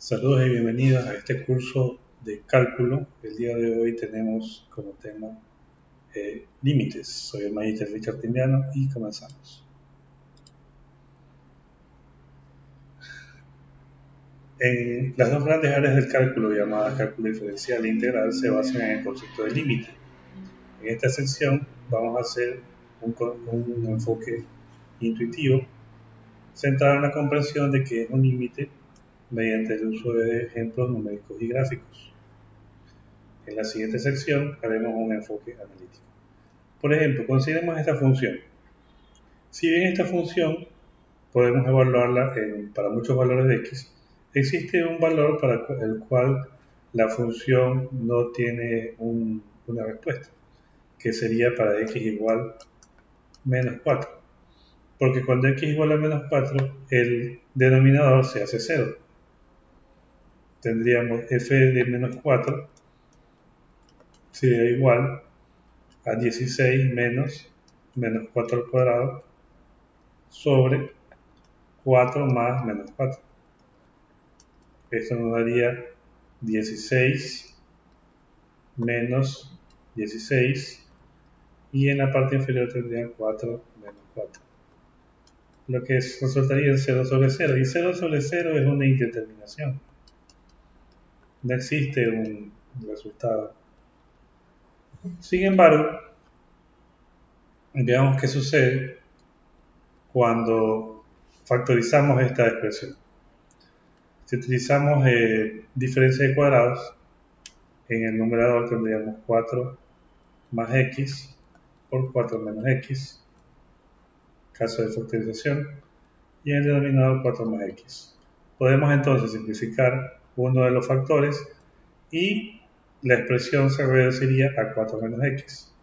Saludos y bienvenidos a este curso de cálculo. El día de hoy tenemos como tema límites. Soy el Magister Richard Timbiano y comenzamos. En las dos grandes áreas del cálculo, llamadas cálculo diferencial e integral, se basan en el concepto de límite. En esta sección vamos a hacer un enfoque intuitivo centrado en la comprensión de qué es un límite mediante el uso de ejemplos numéricos y gráficos. En la siguiente sección haremos un enfoque analítico. Por ejemplo, consideremos esta función. Si bien esta función podemos evaluarla para muchos valores de x, existe un valor para el cual la función no tiene una respuesta, que sería para x igual menos 4. Porque cuando x igual a menos 4, el denominador se hace 0. Tendríamos f de menos 4 sería igual a 16 menos 4 al cuadrado sobre 4 más menos 4. Esto nos daría 16 menos 16 y en la parte inferior tendría 4 menos 4. Lo que resultaría en 0 sobre 0. Y 0 sobre 0 es una indeterminación. No existe un resultado. Sin embargo, veamos qué sucede cuando factorizamos esta expresión. Si utilizamos diferencia de cuadrados, en el numerador tendríamos 4 más x por 4 menos x, caso de factorización, y en el denominador 4 más x. Podemos entonces simplificar uno de los factores y la expresión se reduciría a 4 menos x.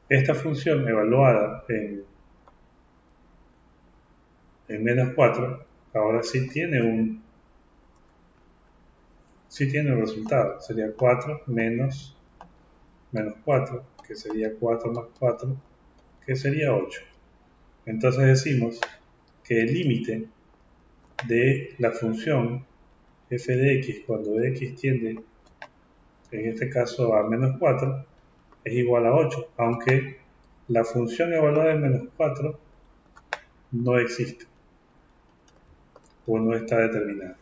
Esta función evaluada en menos 4, ahora sí tiene un resultado. Sería 4 menos 4, que sería 4 más 4, que sería 8. Entonces decimos que el límite de la función f de x cuando x tiende, en este caso a menos 4, es igual a 8, aunque la función evaluada en menos 4 no existe o no está determinada.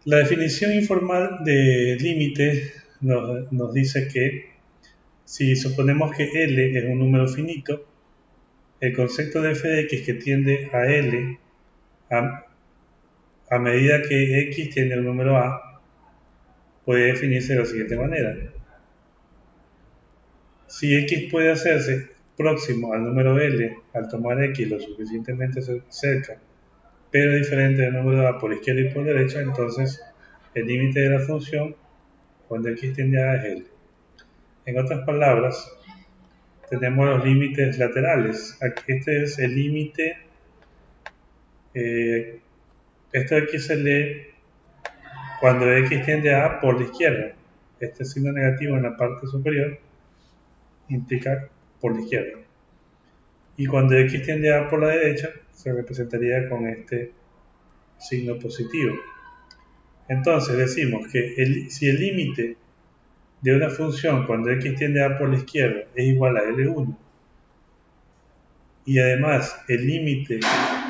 La definición informal de límite nos dice que si suponemos que L es un número finito, el concepto de f de x que tiende a L a medida que x tiende al número a puede definirse de la siguiente manera. Si x puede hacerse próximo al número L al tomar x lo suficientemente cerca, pero diferente del número a por izquierda y por derecha, entonces el límite de la función cuando x tiende a es L. En otras palabras, tenemos los límites laterales. Este es el límite, esto de aquí se lee cuando x tiende a por la izquierda. Este signo negativo en la parte superior implica por la izquierda. Y cuando x tiende a por la derecha, se representaría con este signo positivo. Entonces decimos que si el límite de una función cuando x tiende a por la izquierda es igual a L1, y además el límite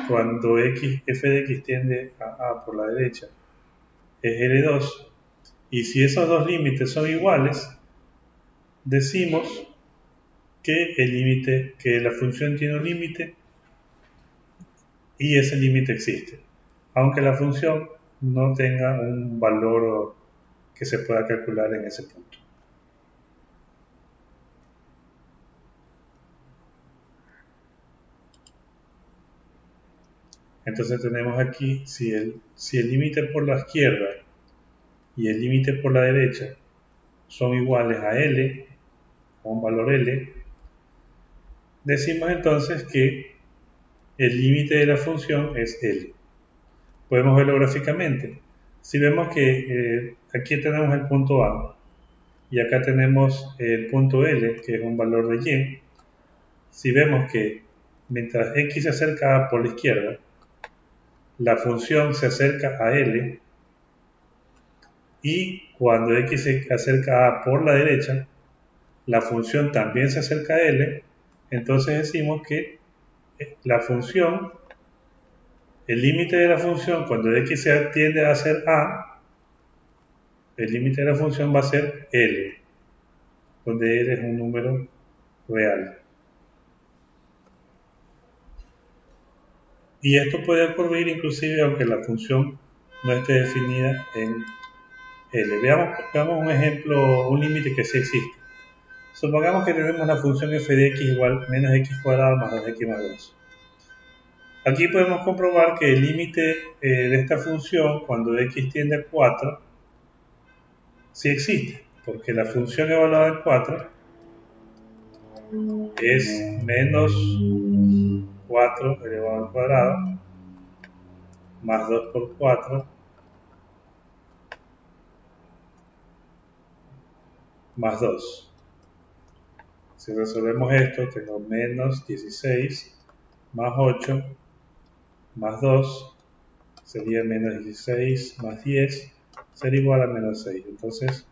cuando f de x tiende a por la derecha es L2, y si esos dos límites son iguales, decimos que la función tiene un límite y ese límite existe, aunque la función no tenga un valor que se pueda calcular en ese punto. Entonces tenemos aquí, si el límite por la izquierda y el límite por la derecha son iguales a L, a un valor L, decimos entonces que el límite de la función es L. Podemos verlo gráficamente. Si vemos que aquí tenemos el punto A y acá tenemos el punto L, que es un valor de y. Si vemos que mientras x se acerca a por la izquierda, la función se acerca a L, y cuando x se acerca a por la derecha, la función también se acerca a L, entonces decimos que la función, el límite de la función cuando x se tiende a ser a, el límite de la función va a ser L, donde L es un número real. Y esto puede ocurrir inclusive aunque la función no esté definida en L. Veamos un ejemplo, un límite que sí existe. Supongamos que tenemos la función f de x igual menos x cuadrado más 2x más 2. Aquí podemos comprobar que el límite de esta función cuando x tiende a 4 sí existe, porque la función evaluada en 4 es menos 4 elevado al cuadrado más 2 por 4 más 2. Si resolvemos esto, tengo menos 16 más 8 más 2 sería menos 16 más 10 sería igual a menos 6. Entonces,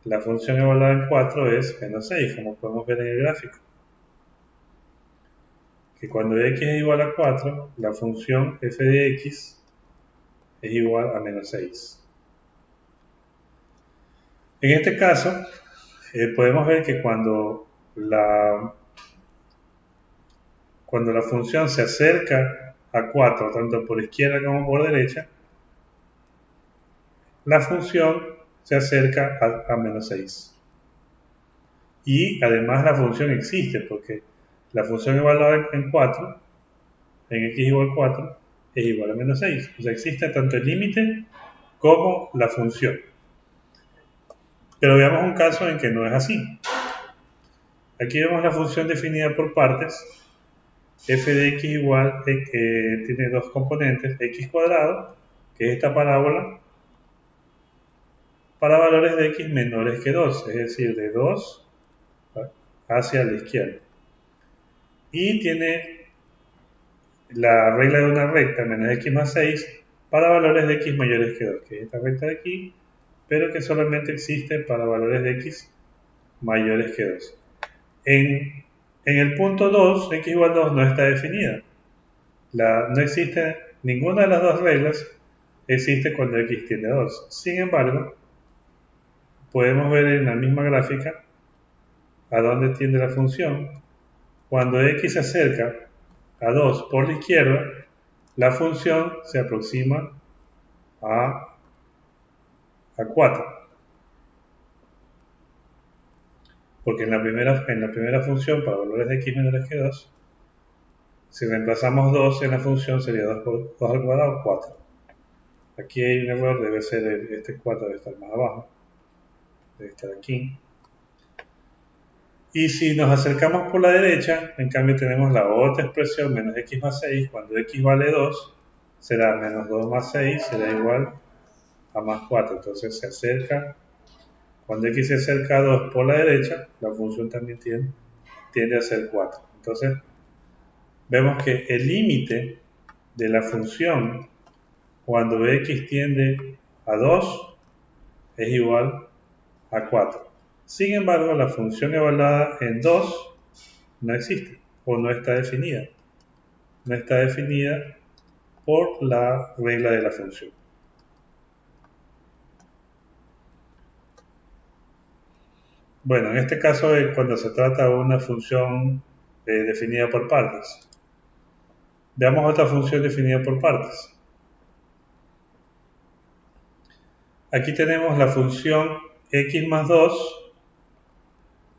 la función evaluada en 4 es menos 6, como podemos ver en el gráfico. Que cuando x es igual a 4, la función f de x es igual a menos 6. En este caso, podemos ver que cuando la función se acerca a 4, tanto por izquierda como por derecha, la función se acerca a menos 6. Y además la función existe, porque la función evaluada en 4, en x igual a 4, es igual a menos 6. O sea, existe tanto el límite como la función. Pero veamos un caso en que no es así. Aquí vemos la función definida por partes. F de x igual, tiene dos componentes, x cuadrado, que es esta parábola, para valores de x menores que 2, es decir, de 2 hacia la izquierda. Y tiene la regla de una recta, menos x más 6, para valores de x mayores que 2, que es esta recta de aquí, pero que solamente existe para valores de x mayores que 2. En el punto 2, x igual a 2 no está definida. No existe ninguna de las dos reglas, existe cuando x tiende a 2. Sin embargo, podemos ver en la misma gráfica a dónde tiende la función. Cuando x se acerca a 2 por la izquierda, la función se aproxima a 4. Porque en la primera función, para valores de x menores que 2, si reemplazamos 2 en la función sería 2 por 2 al cuadrado, 4. Aquí hay un error, debe ser este 4 debe estar más abajo, debe estar aquí. Y si nos acercamos por la derecha, en cambio tenemos la otra expresión, menos x más 6, cuando x vale 2, será menos 2 más 6, será igual a más 4. Entonces se acerca, cuando x se acerca a 2 por la derecha, la función también tiende a ser 4. Entonces, vemos que el límite de la función cuando x tiende a 2 es igual a 4. Sin embargo, la función evaluada en 2 no existe o no está definida. No está definida por la regla de la función. Bueno, en este caso es cuando se trata de una función definida por partes. Veamos otra función definida por partes. Aquí tenemos la función x más 2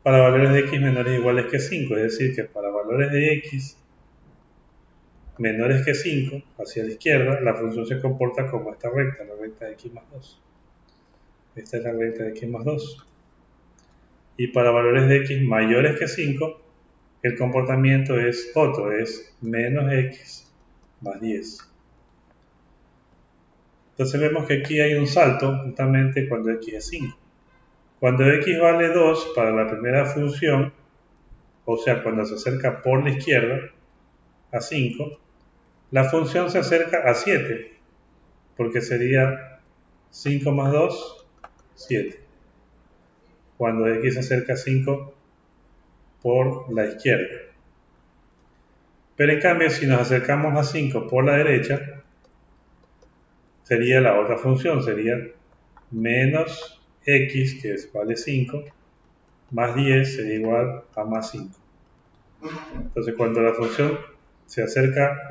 para valores de x menores o iguales que 5, es decir, que para valores de x menores que 5, hacia la izquierda, la función se comporta como esta recta, la recta de x más 2. Esta es la recta de x más 2. Y para valores de x mayores que 5, el comportamiento es otro, es menos x más 10. Entonces vemos que aquí hay un salto justamente cuando x es 5. Cuando x vale 2 para la primera función, o sea, cuando se acerca por la izquierda a 5, la función se acerca a 7, porque sería 5 más 2, 7. Cuando x se acerca a 5 por la izquierda. Pero en cambio, si nos acercamos a 5 por la derecha, sería la otra función, sería menos x, que vale 5, más 10 sería igual a más 5. Entonces, cuando la función se acerca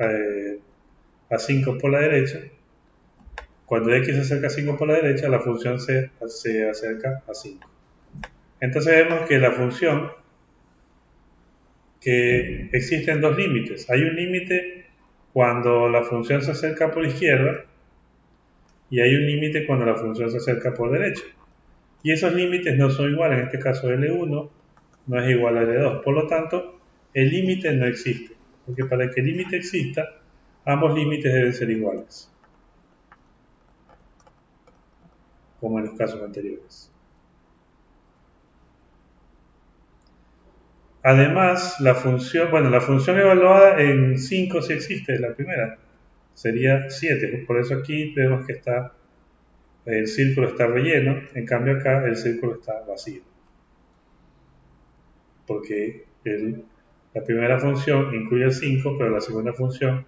a 5 por la derecha, cuando x se acerca a 5 por la derecha, la función se acerca a 5. Entonces vemos que la función, que existen dos límites. Hay un límite cuando la función se acerca por izquierda y hay un límite cuando la función se acerca por derecha. Y esos límites no son iguales. En este caso L1 no es igual a L2. Por lo tanto, el límite no existe. Porque para que el límite exista, ambos límites deben ser iguales, como en los casos anteriores. Además, la función evaluada en 5 sí existe, es la primera, sería 7. Por eso aquí vemos que el círculo está relleno, en cambio acá el círculo está vacío. Porque la primera función incluye el 5, pero la segunda función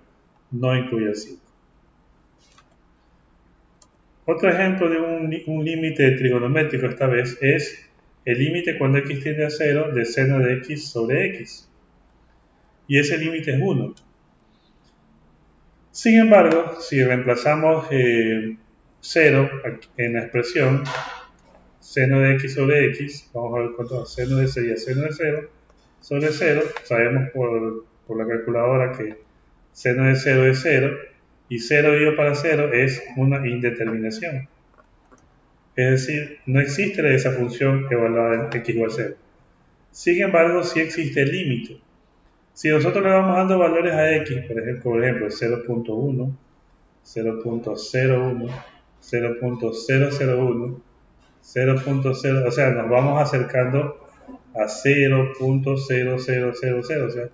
no incluye el 5. Otro ejemplo de un límite trigonométrico esta vez es el límite cuando x tiende a 0 de seno de x sobre x. Y ese límite es 1. Sin embargo, si reemplazamos 0 en la expresión seno de x sobre x, vamos a ver cuánto seno de sería seno de 0 sobre 0, sabemos por la calculadora que seno de 0 es 0, y 0 dividido para 0 es una indeterminación. Es decir, no existe esa función evaluada en x igual a 0. Sin embargo, sí existe el límite. Si nosotros le vamos dando valores a x, por ejemplo 0.1, 0.01, 0.001, 0.0, o sea, nos vamos acercando a 0.0000, o sea,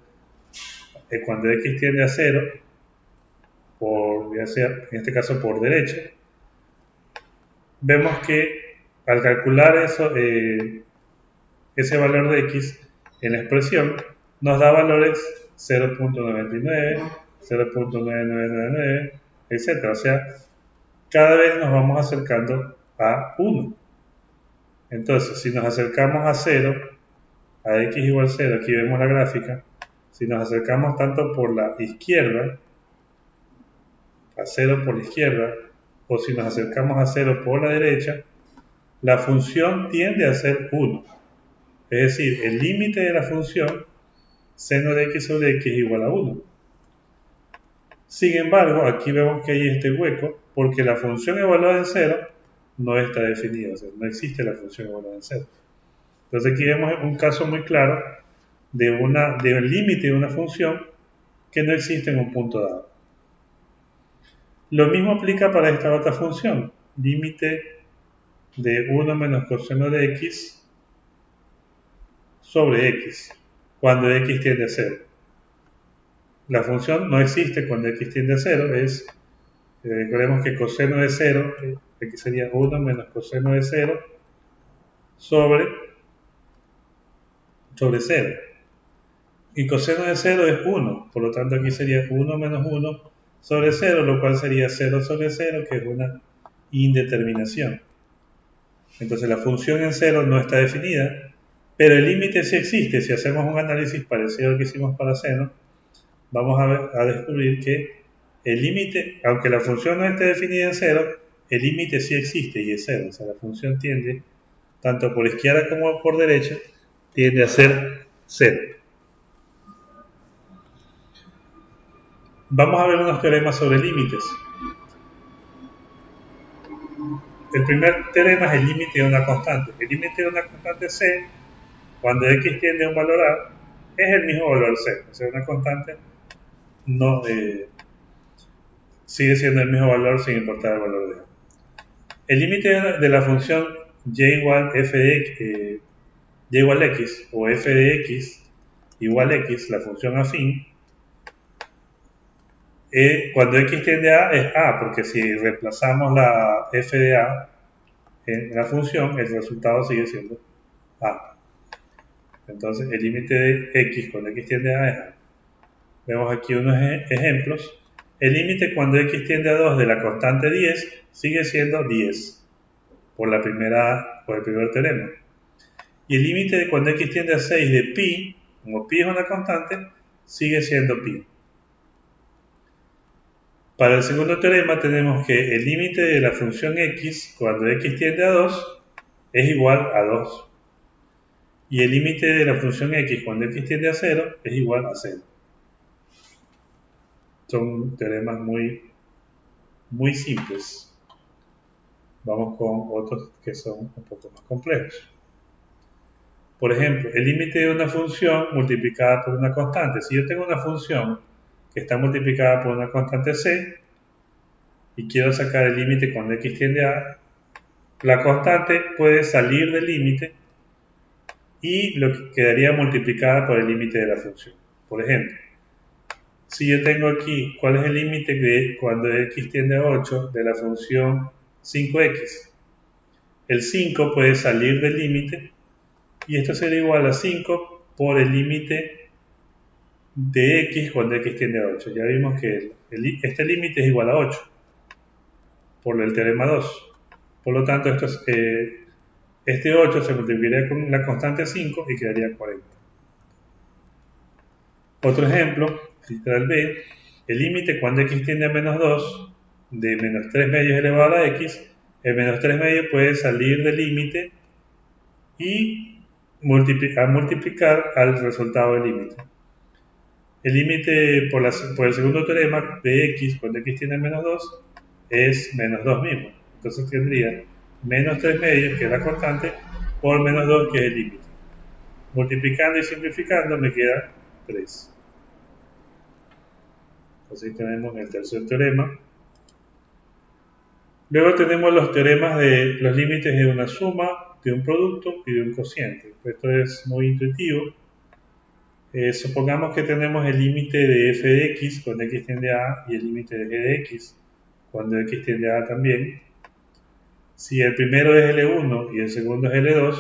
cuando x tiende a 0, ya sea en este caso por derecha, vemos que al calcular ese valor de x en la expresión, nos da valores 0.99, 0.9999, etc. O sea, cada vez nos vamos acercando a 1. Entonces, si nos acercamos a 0, a x igual a 0, aquí vemos la gráfica, si nos acercamos tanto por la izquierda, a 0 por la izquierda, o si nos acercamos a 0 por la derecha, la función tiende a ser 1. Es decir, el límite de la función seno de x sobre x es igual a 1. Sin embargo, aquí vemos que hay este hueco porque la función evaluada en 0 no está definida, o sea, no existe la función evaluada en 0. Entonces aquí vemos un caso muy claro de un límite de una función que no existe en un punto dado. Lo mismo aplica para esta otra función, límite de 1 menos coseno de x sobre x, cuando x tiende a 0. La función no existe cuando x tiende a 0, recordemos que coseno de 0, aquí sería 1 menos coseno de 0 sobre 0. Y coseno de 0 es 1, por lo tanto aquí sería 1 menos 1 sobre 0, lo cual sería 0 sobre 0, que es una indeterminación. Entonces la función en 0 no está definida, pero el límite sí existe. Si hacemos un análisis parecido al que hicimos para seno, vamos a descubrir que el límite, aunque la función no esté definida en 0, el límite sí existe y es 0. O sea, la función tiende, tanto por izquierda como por derecha, tiende a ser 0. Vamos a ver unos teoremas sobre límites. El primer teorema es el límite de una constante. El límite de una constante C, cuando x tiende a un valor A, es el mismo valor C. O sea, una constante no sigue siendo el mismo valor sin importar el valor de A. El límite de la función y igual f de x, y igual x o f de x igual x, la función afín, cuando x tiende a es a, porque si reemplazamos la f de a en la función, el resultado sigue siendo a. Entonces el límite de x cuando x tiende a es a. Vemos aquí unos ejemplos. El límite cuando x tiende a 2 de la constante 10 sigue siendo 10 por el primer teorema. Y el límite de cuando x tiende a 6 de pi, como pi es una constante, sigue siendo pi. Para el segundo teorema tenemos que el límite de la función x cuando x tiende a 2 es igual a 2. Y el límite de la función x cuando x tiende a 0 es igual a 0. Son teoremas muy simples. Vamos con otros que son un poco más complejos. Por ejemplo, el límite de una función multiplicada por una constante. Si yo tengo una función que está multiplicada por una constante c y quiero sacar el límite cuando x tiende a, la constante puede salir del límite y lo que quedaría multiplicada por el límite de la función. Por ejemplo, si yo tengo aquí, ¿cuál es el límite de cuando x tiende a 8 de la función 5x? El 5 puede salir del límite y esto será igual a 5 por el límite de x cuando x tiende a 8. Ya vimos que este límite es igual a 8 por el teorema 2. Por lo tanto, este 8 se multiplicaría con la constante 5 y quedaría 40. Otro ejemplo, literal B, el límite cuando x tiende a menos 2 de menos 3 medios elevado a la x, el menos 3 medios puede salir del límite y multiplicar al resultado del límite. El límite por el segundo teorema de x cuando x tiende a menos 2 es menos 2 mismo. Entonces tendría menos 3 medios, que es la constante, por menos 2, que es el límite. Multiplicando y simplificando me queda 3. Entonces tenemos el tercer teorema. Luego tenemos los teoremas de los límites de una suma, de un producto y de un cociente. Esto es muy intuitivo. Supongamos que tenemos el límite de f de x cuando x tiende a a y el límite de g de x cuando x tiende a a también. Si el primero es L1 y el segundo es L2,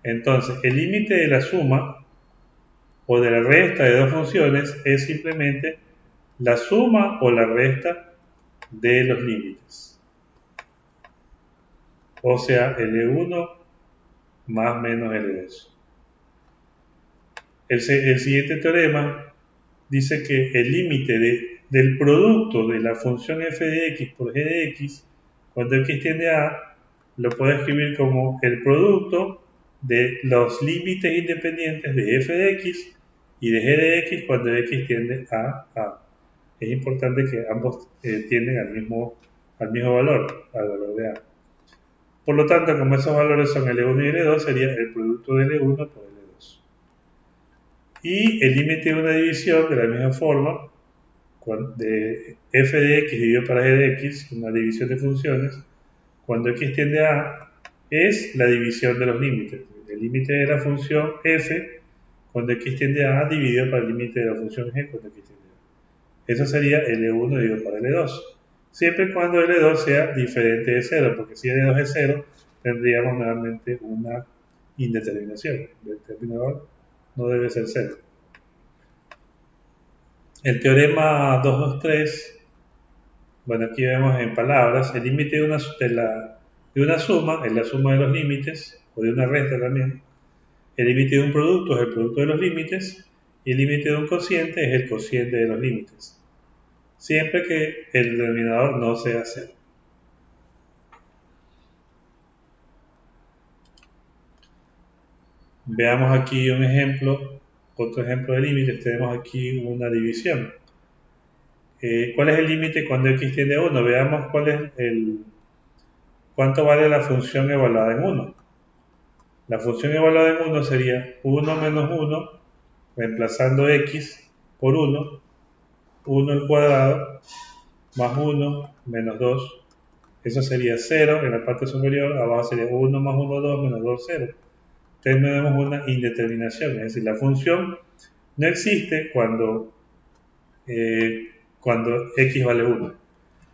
entonces el límite de la suma o de la resta de dos funciones es simplemente la suma o la resta de los límites. O sea, L1 más menos L2. El siguiente teorema dice que el límite del producto de la función f de x por g de x, cuando x tiende a a, lo puedo escribir como el producto de los límites independientes de f de x y de g de x cuando x tiende a a. Es importante que ambos tienden al mismo valor, al valor de a. Por lo tanto, como esos valores son L1 y L2, sería el producto de L1 por L2. Y el límite de una división, de la misma forma, de f de x dividido para g de x, una división de funciones, cuando x tiende a a, es la división de los límites. El límite de la función f cuando x tiende a a dividido para el límite de la función g cuando x tiende a a. Eso sería L1 dividido para L2. Siempre y cuando L2 sea diferente de 0, porque si L2 es 0, tendríamos nuevamente una indeterminación. El determinador no debe ser 0. El teorema 223, bueno, aquí vemos en palabras, el límite de una suma es la suma de los límites, o de una resta también. El límite de un producto es el producto de los límites, y el límite de un cociente es el cociente de los límites, siempre que el denominador no sea 0. Veamos aquí un ejemplo, otro ejemplo de límites. Tenemos aquí una división. ¿Cuál es el límite cuando x tiende a 1? Veamos cuánto vale la función evaluada en 1. La función evaluada en 1 sería 1 menos 1, reemplazando x por 1, 1 al cuadrado, más 1, menos 2, Eso sería 0 en la parte superior, abajo sería 1 más 1, 2, menos 2, 0. Tenemos una indeterminación, es decir, la función no existe cuando x vale 1.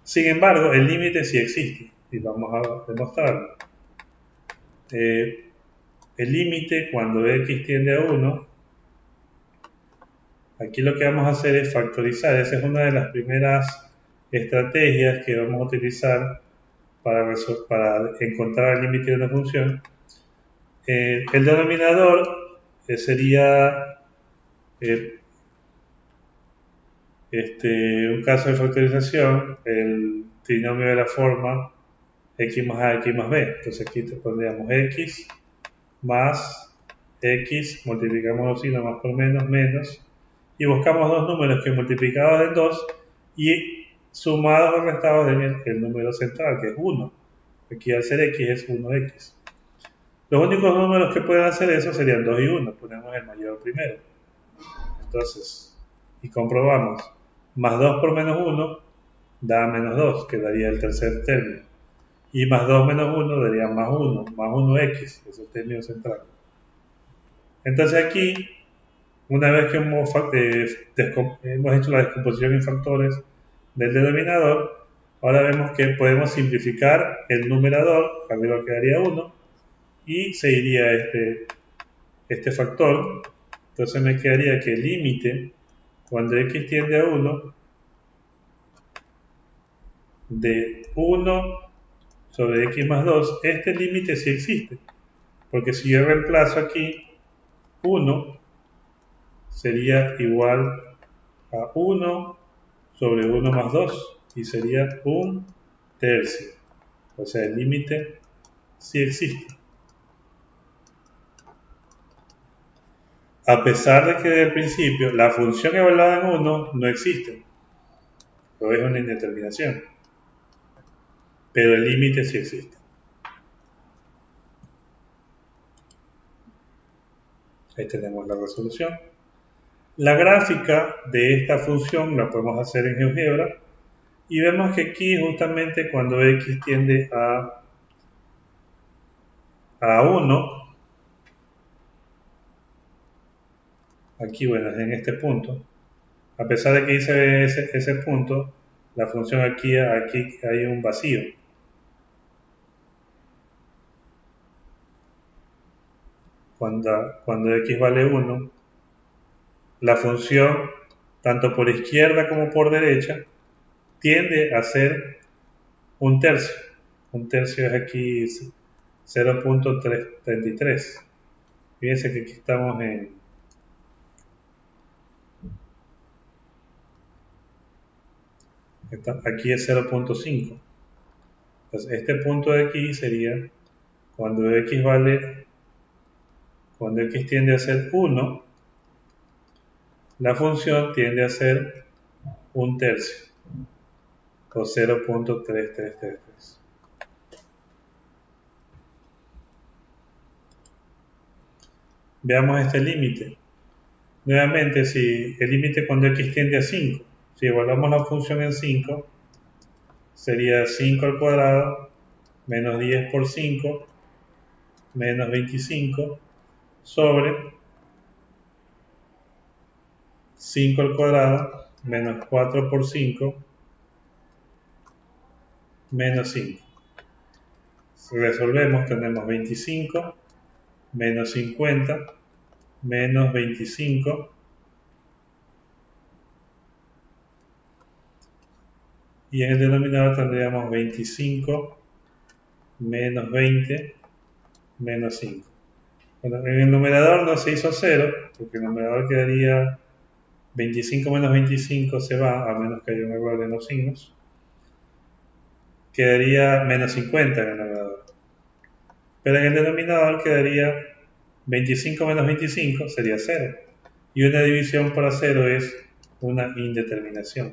Sin embargo, el límite sí existe, y vamos a demostrarlo. El límite cuando x tiende a 1, aquí lo que vamos a hacer es factorizar. Esa es una de las primeras estrategias que vamos a utilizar para encontrar el límite de una función. El denominador sería un caso de factorización, el trinomio de la forma x más a, x más b. Entonces aquí te pondríamos x más x, multiplicamos los signos más por menos, y buscamos dos números que multiplicados en 2 y sumados o restados den el número central, que es 1. Aquí al ser x es 1x. Los únicos números que pueden hacer eso serían 2 y 1. Ponemos el mayor primero. Entonces, y comprobamos. Más 2 por menos 1 da menos 2, que daría el tercer término. Y más 2 menos 1 daría más 1, más 1x, es el término central. Entonces aquí, una vez que hemos hecho la descomposición en factores del denominador, ahora vemos que podemos simplificar el numerador, arriba quedaría 1, y se iría este factor. Entonces me quedaría que el límite, cuando x tiende a 1, de 1 sobre x más 2, este límite sí existe. Porque si yo reemplazo aquí 1, sería igual a 1 sobre 1 más 2, y sería un tercio. O sea, el límite sí existe. A pesar de que desde el principio la función evaluada en 1 no existe, o es una indeterminación, pero el límite sí existe. Ahí tenemos la resolución. La gráfica de esta función la podemos hacer en GeoGebra y vemos que aquí justamente cuando x tiende a 1, aquí bueno, es en este punto, a pesar de que hice ese punto, la función aquí hay un vacío. Cuando x vale 1, la función, tanto por izquierda como por derecha, tiende a ser un tercio. Un tercio es aquí 0.33. Fíjense que aquí estamos aquí es 0.5. Entonces este punto de aquí sería cuando x tiende a ser 1, la función tiende a ser un tercio, o 0.3333. Veamos este límite. Nuevamente, si el límite cuando x tiende a 5, si evaluamos la función en 5, sería 5 al cuadrado menos 10 por 5 menos 25 sobre 5 al cuadrado menos 4 por 5 menos 5. Si resolvemos, tenemos 25 menos 50 menos 25 y en el denominador tendríamos 25 menos 20 menos 5. Bueno, en el numerador no se hizo 0, porque el numerador quedaría 25 menos 25 se va, a menos que haya un error en los signos. Quedaría menos 50 en el numerador. Pero en el denominador quedaría 25 menos 25 sería 0. Y una división para 0 es una indeterminación.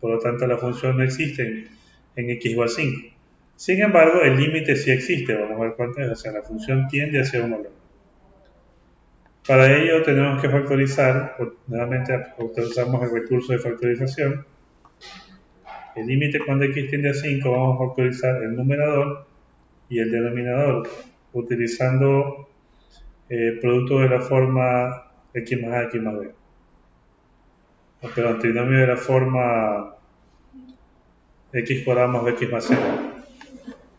Por lo tanto, la función no existe en x igual 5. Sin embargo, el límite sí existe. Vamos a ver cuánto es. O sea, la función tiende hacia un valor. Para ello tenemos que factorizar. Nuevamente utilizamos el recurso de factorización. El límite cuando x tiende a 5 vamos a utilizar el numerador y el denominador utilizando producto de la forma x más a, x más b. Perdón, trinomio de la forma x cuadrado más bx más 0.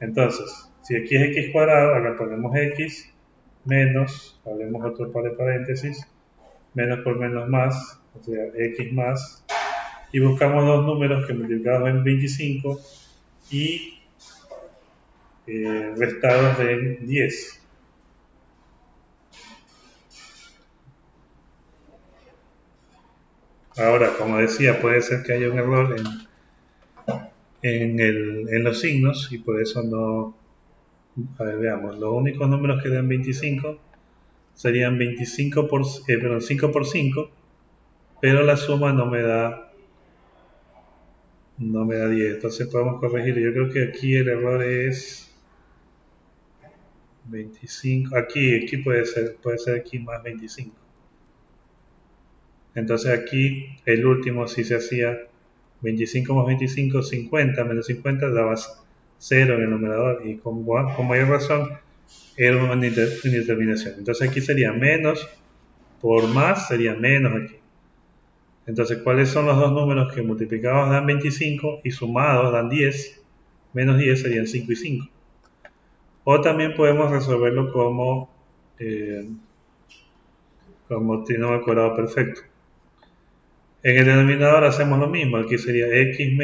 Entonces, si aquí es x cuadrado, acá ponemos x menos, hablemos otro par de paréntesis, menos por menos más, o sea, x más, y buscamos dos números que multiplicados en 25 y restados en 10. Ahora, como decía, puede ser que haya un error en los signos y por eso no... A ver, veamos, los únicos números que dan 25 serían 25 por, 5 por 5, pero la suma no me da 10, entonces podemos corregirlo. Yo creo que aquí el error es 25, aquí puede ser aquí más 25. Entonces aquí el último si se hacía 25 más 25, 50 menos 50 daba 0 en el numerador y con mayor razón era una indeterminación. Entonces aquí sería menos por más sería menos aquí. Entonces, ¿cuáles son los dos números que multiplicados dan 25 y sumados dan 10? Menos 10 serían 5 y 5. O también podemos resolverlo como trinomio cuadrado perfecto. En el denominador hacemos lo mismo. Aquí sería x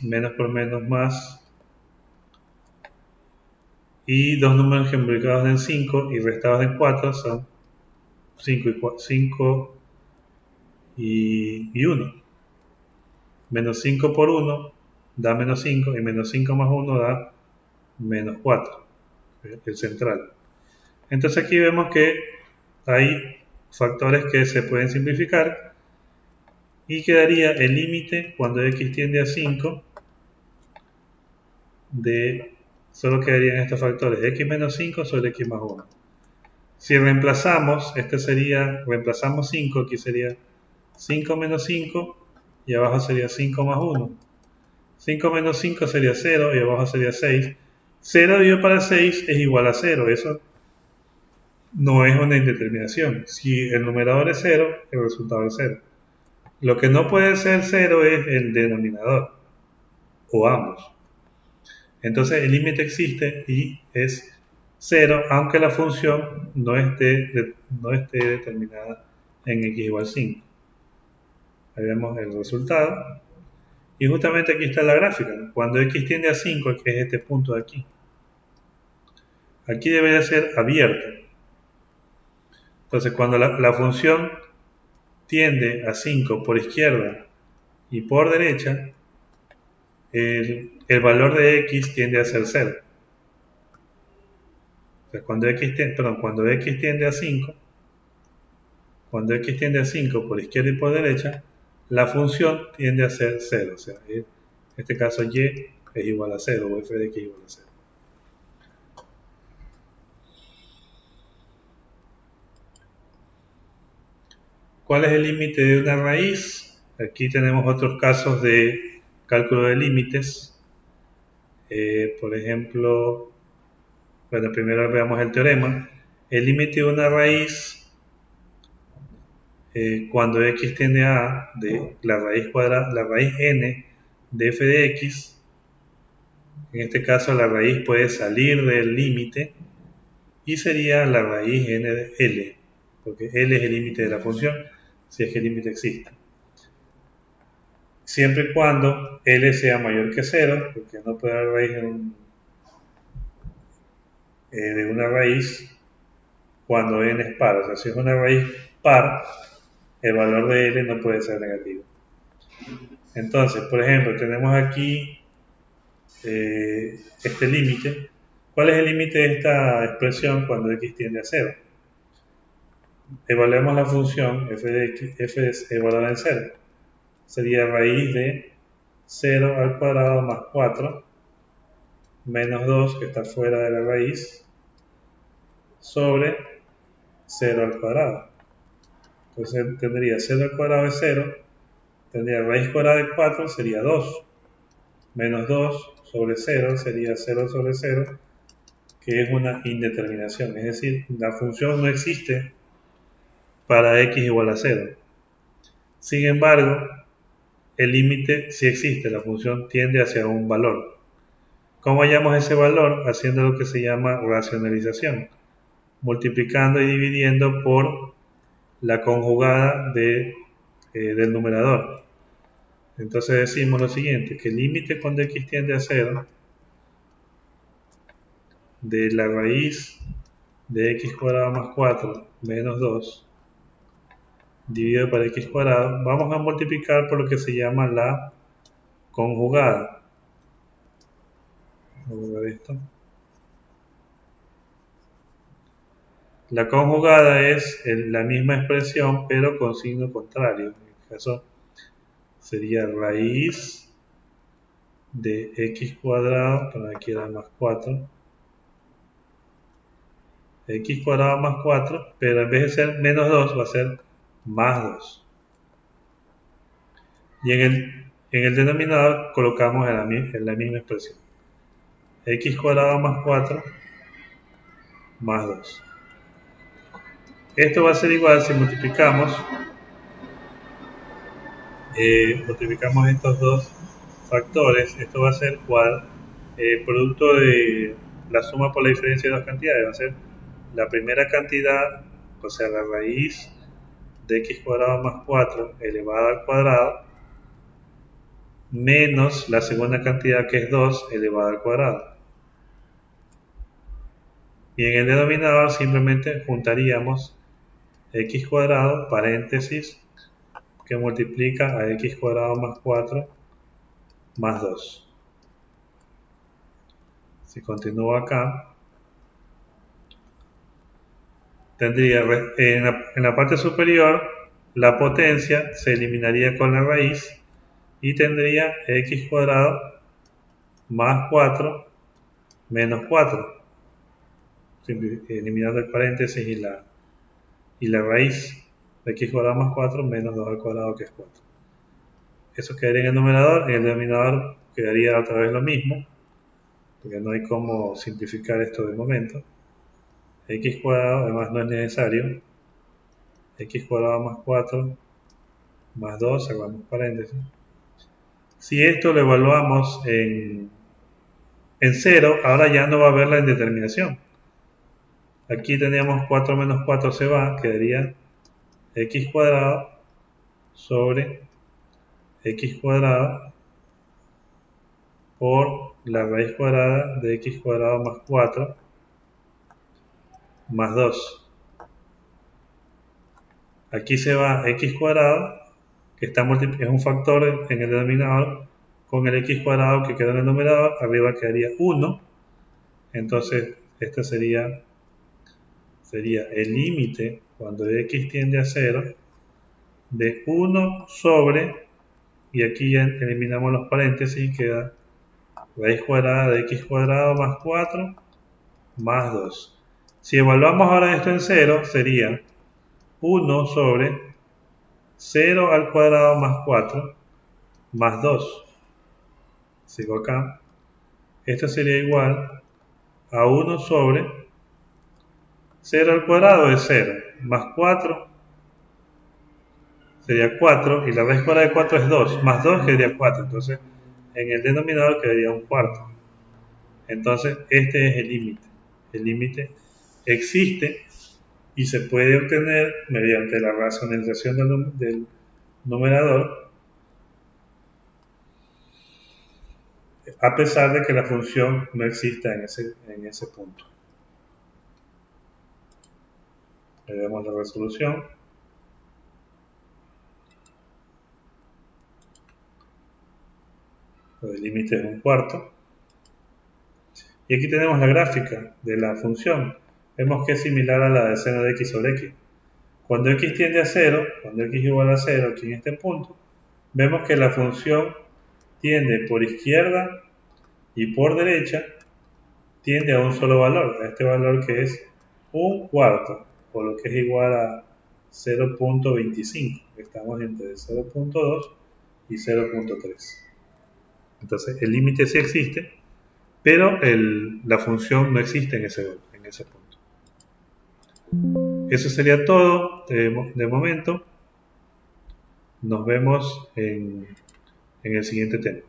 menos por menos más. Y dos números que multiplicados den 5 y restados en 4 son 5 y 1. Menos 5 por 1 da menos 5 y menos 5 más 1 da menos 4, el central. Entonces aquí vemos que hay factores que se pueden simplificar y quedaría el límite cuando x tiende a 5 solo quedarían estos factores, x menos 5 sobre x más 1. Si reemplazamos, reemplazamos 5, aquí sería 5 menos 5 y abajo sería 5 más 1. 5 menos 5 sería 0 y abajo sería 6. 0 dividido para 6 es igual a 0. Eso no es una indeterminación. Si el numerador es 0, el resultado es 0. Lo que no puede ser 0 es el denominador, o ambos. Entonces el límite existe y es 0, aunque la función no esté determinada en x igual 5. Ahí vemos el resultado. Y justamente aquí está la gráfica. Cuando x tiende a 5, que es este punto de aquí, aquí debería ser abierto. Entonces, cuando la función tiende a 5 por izquierda y por derecha, el valor de x tiende a ser 0. O sea, cuando x tiende a 5, cuando x tiende a 5 por izquierda y por derecha, la función tiende a ser 0. O sea, en este caso y es igual a 0 o f de x es igual a 0. ¿Cuál es el límite de una raíz? Aquí tenemos otros casos de cálculo de límites. Por ejemplo, bueno, primero veamos el teorema. El límite de una raíz cuando x tiende a de la raíz cuadrada, la raíz n de f de x, en este caso la raíz puede salir del límite y sería la raíz n de l, porque l es el límite de la función, si es que el límite existe. Siempre y cuando l sea mayor que 0, porque no puede haber raíz de una raíz cuando n es par. O sea, si es una raíz par, el valor de l no puede ser negativo. Entonces, por ejemplo, tenemos aquí este límite. ¿Cuál es el límite de esta expresión cuando x tiende a 0? Evaluemos la función f de x, f es evaluada en 0. Sería raíz de 0 al cuadrado más 4 menos 2, que está fuera de la raíz, sobre 0 al cuadrado. Entonces tendría 0 al cuadrado es 0, tendría raíz cuadrada de 4 sería 2, menos 2 sobre 0 sería 0 sobre 0, que es una indeterminación, es decir, la función no existe para x igual a 0. Sin embargo, el límite sí existe, la función tiende hacia un valor. ¿Cómo hallamos ese valor? Haciendo lo que se llama racionalización, multiplicando y dividiendo por la conjugada del numerador. Entonces decimos lo siguiente, que el límite cuando x tiende a 0 de la raíz de x cuadrado más 4 menos 2 dividido por x cuadrado, vamos a multiplicar por lo que se llama la conjugada. Vamos a ver esto. La conjugada es la misma expresión pero con signo contrario. En este caso sería raíz de x cuadrado, para aquí era más 4, x cuadrado más 4, pero en vez de ser menos 2 va a ser más 2. Y en el denominador colocamos en la misma expresión. X cuadrado más 4 más 2. Esto va a ser igual si multiplicamos estos dos factores. Esto va a ser producto de la suma por la diferencia de dos cantidades. Va a ser la primera cantidad, o sea, la raíz de x cuadrado más 4 elevado al cuadrado, menos la segunda cantidad que es 2 elevado al cuadrado. Y en el denominador simplemente juntaríamos x cuadrado, paréntesis, que multiplica a x cuadrado más 4 más 2. Si continúo acá, tendría en la parte superior la potencia se eliminaría con la raíz y tendría x cuadrado más 4 menos 4, eliminando el paréntesis y la raíz de x cuadrado más 4 menos 2 al cuadrado, que es 4. Eso quedaría en el numerador. En el denominador quedaría otra vez lo mismo, porque no hay cómo simplificar esto de momento. X cuadrado, además no es necesario, x cuadrado más 4 más 2, sacamos paréntesis. Si esto lo evaluamos en 0, ahora ya no va a haber la indeterminación. Aquí teníamos 4 menos 4 se va, quedaría x cuadrado sobre x cuadrado por la raíz cuadrada de x cuadrado más 4 más 2. Aquí se va x cuadrado, que es un factor en el denominador, con el x cuadrado que queda en el numerador, arriba quedaría 1. Entonces, este sería el límite cuando x tiende a 0 de 1 sobre, y aquí ya eliminamos los paréntesis, queda raíz cuadrada de x cuadrado más 4 más 2. Si evaluamos ahora esto en 0, sería 1 sobre 0 al cuadrado más 4 más 2. Sigo acá. Esto sería igual a 1 sobre 0 al cuadrado es 0, más 4 sería 4, y la raíz cuadrada de 4 es 2, más 2 quedaría 4, entonces en el denominador quedaría un cuarto. Entonces este es el límite. El límite existe y se puede obtener mediante la racionalización del numerador, a pesar de que la función no exista en ese punto. Le damos la resolución. El límite es un cuarto. Y aquí tenemos la gráfica de la función. Vemos que es similar a la decena de x sobre x. Cuando x tiende a 0, cuando x igual a 0, aquí en este punto, vemos que la función tiende por izquierda y por derecha, tiende a un solo valor, a este valor que es un cuarto, por lo que es igual a 0.25. Estamos entre 0.2 y 0.3. Entonces el límite sí existe, pero la función no existe en ese punto. Eso sería todo de momento. Nos vemos en el siguiente tema.